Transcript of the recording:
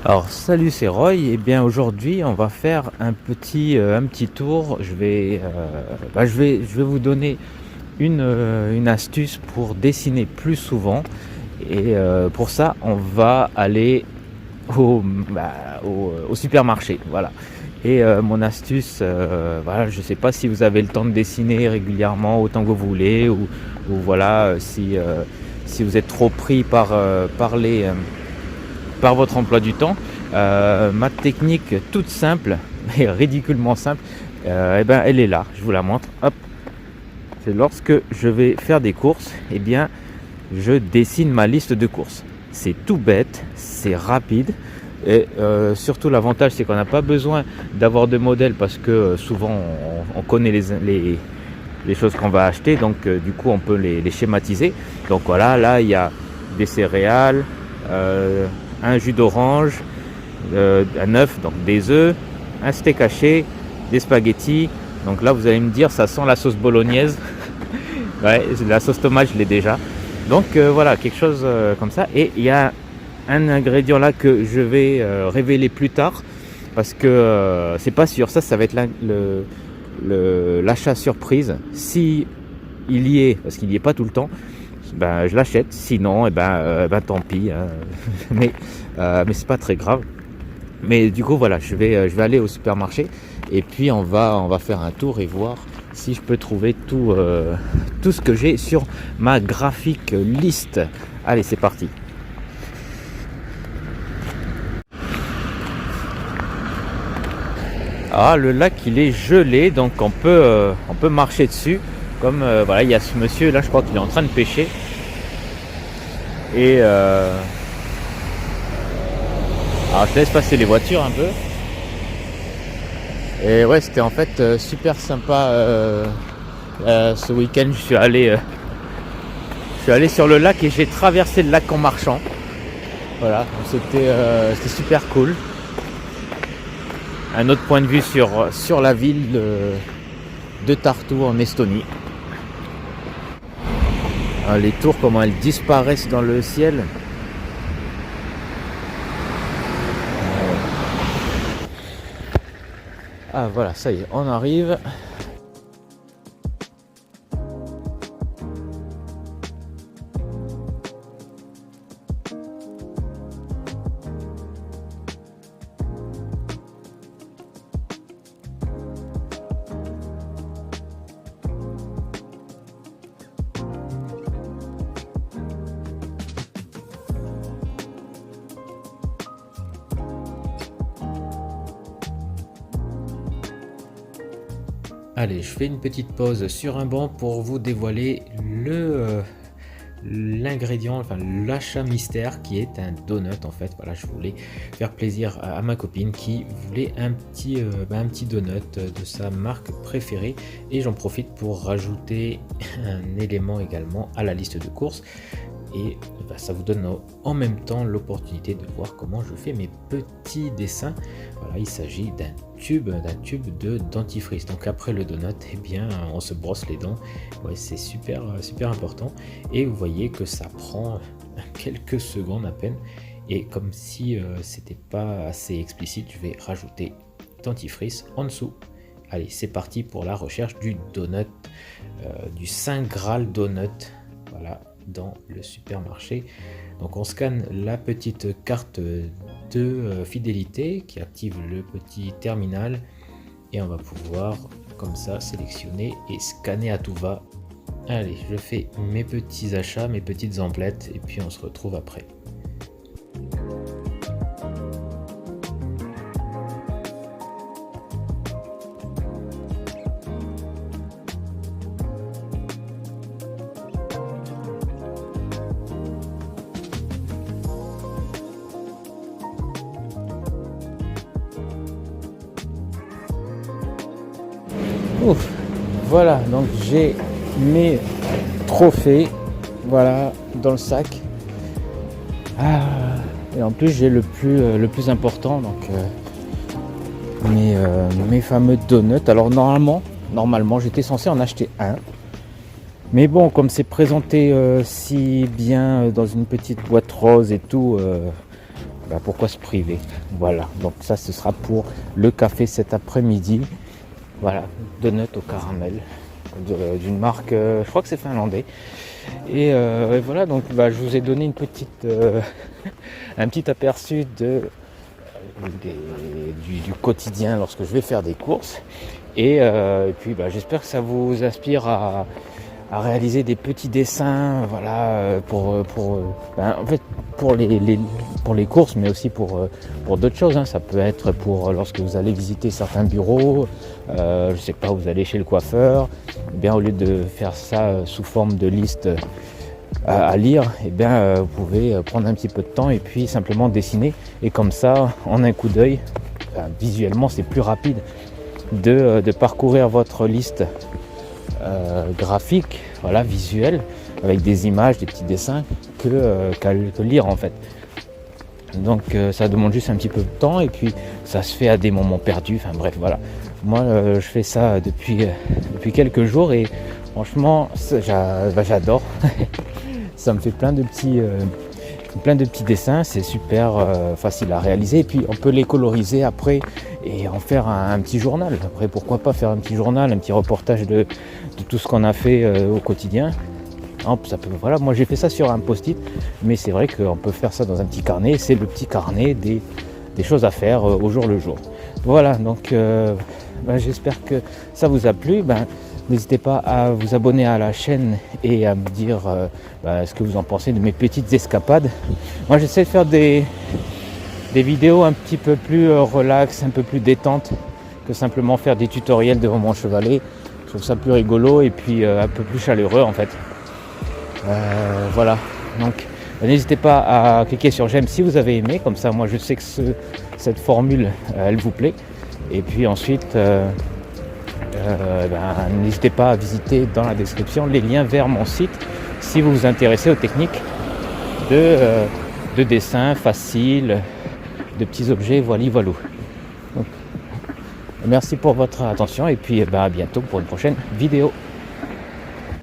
Alors salut, c'est Roy. Et bien aujourd'hui on va faire un petit tour. Je vais vous donner une astuce pour dessiner plus souvent. Pour ça on va aller au, au supermarché. Voilà. Mon astuce, voilà, je ne sais pas si vous avez le temps de dessiner régulièrement autant que vous voulez ou voilà, si vous êtes trop pris par votre emploi du temps. Ma technique toute simple, mais ridiculement simple, elle est là, je vous la montre. Hop. C'est lorsque je vais faire des courses, je dessine ma liste de courses. C'est tout bête, c'est rapide. Surtout l'avantage, c'est qu'on n'a pas besoin d'avoir de modèle parce que souvent on connaît les choses qu'on va acheter, donc du coup on peut les schématiser. Donc voilà, là il y a des céréales, un jus d'orange, un œuf, donc des œufs, un steak haché, des spaghettis. Donc là vous allez me dire, ça sent la sauce bolognaise. Ouais, la sauce tomate je l'ai déjà. Donc voilà, quelque chose comme ça. Et il y a un ingrédient là que je vais révéler plus tard parce que c'est pas sûr. Ça va être l'achat surprise. Si il y est, parce qu'il n'y est pas tout le temps, ben je l'achète. Sinon, tant pis. Hein. mais c'est pas très grave. Mais du coup voilà, je vais aller au supermarché et puis on va faire un tour et voir si je peux trouver tout ce que j'ai sur ma graphique liste. Allez, c'est parti. Ah, le lac il est gelé, donc on peut marcher dessus. Comme voilà, il y a ce monsieur là, je crois qu'il est en train de pêcher. Alors je laisse passer les voitures un peu. Et ouais, c'était en fait super sympa. Ce week-end, je suis allé sur le lac et j'ai traversé le lac en marchant. Voilà, c'était super cool. Un autre point de vue sur la ville de Tartu en Estonie. Les tours, comment elles disparaissent dans le ciel. Ah voilà, ça y est, on arrive. Allez, je fais une petite pause sur un banc pour vous dévoiler l'ingrédient, enfin l'achat mystère qui est un donut en fait. Voilà, je voulais faire plaisir à ma copine qui voulait un petit donut de sa marque préférée et j'en profite pour rajouter un élément également à la liste de courses. Et ça vous donne en même temps l'opportunité de voir comment je fais mes petits dessins. Voilà, il s'agit d'un tube de dentifrice. Donc après le donut, on se brosse les dents. Ouais, c'est super important. Et vous voyez que ça prend quelques secondes à peine. Et comme si c'était pas assez explicite, je vais rajouter dentifrice en dessous. Allez, c'est parti pour la recherche du donut, du Saint Graal donut. Voilà, dans le supermarché. Donc on scanne la petite carte de fidélité qui active le petit terminal et on va pouvoir comme ça sélectionner et scanner à tout va. Allez, je fais mes petits achats, mes petites emplettes et puis on se retrouve après. Ouf, voilà, donc j'ai mes trophées, voilà, dans le sac. Et en plus j'ai le plus important, donc mes fameux donuts. Alors normalement j'étais censé en acheter un. Mais bon, comme c'est présenté si bien dans une petite boîte rose et tout, pourquoi se priver? Voilà, donc ça ce sera pour le café cet après-midi. Voilà, donut au caramel d'une marque, je crois que c'est finlandais. Et voilà, donc je vous ai donné une petite, un petit aperçu du quotidien lorsque je vais faire des courses. Et puis j'espère que ça vous inspire à réaliser des petits dessins, voilà, en fait pour les courses, mais aussi pour d'autres choses, hein. Ça peut être pour lorsque vous allez visiter certains bureaux, je sais pas, vous allez chez le coiffeur, eh bien au lieu de faire ça sous forme de liste à lire, eh bien vous pouvez prendre un petit peu de temps et puis simplement dessiner, et comme ça, en un coup d'œil, visuellement c'est plus rapide de parcourir votre liste graphique, voilà, visuel, avec des images, des petits dessins, que lire en fait. Donc ça demande juste un petit peu de temps, et puis ça se fait à des moments perdus, enfin bref, voilà. Moi je fais ça depuis quelques jours, et franchement j'adore. Ça me fait plein de petits dessins, c'est super facile à réaliser, et puis on peut les coloriser après et en faire un petit journal. Après, pourquoi pas faire un petit journal, un petit reportage de tout ce qu'on a fait au quotidien. Ça peut, voilà, moi j'ai fait ça sur un post-it, mais c'est vrai qu'on peut faire ça dans un petit carnet. C'est le petit carnet des choses à faire au jour le jour. Voilà, donc j'espère que ça vous a plu. N'hésitez pas à vous abonner à la chaîne et à me dire ce que vous en pensez de mes petites escapades. Moi j'essaie de faire des vidéos un petit peu plus relax, un peu plus détente, que simplement faire des tutoriels devant mon chevalet. Je trouve ça plus rigolo et puis un peu plus chaleureux en fait. Voilà, donc n'hésitez pas à cliquer sur j'aime si vous avez aimé, comme ça moi je sais que cette formule elle vous plaît. Et puis ensuite n'hésitez pas à visiter dans la description les liens vers mon site si vous vous intéressez aux techniques de dessin facile, de petits objets, voilà. Donc, merci pour votre attention, et puis à bientôt pour une prochaine vidéo.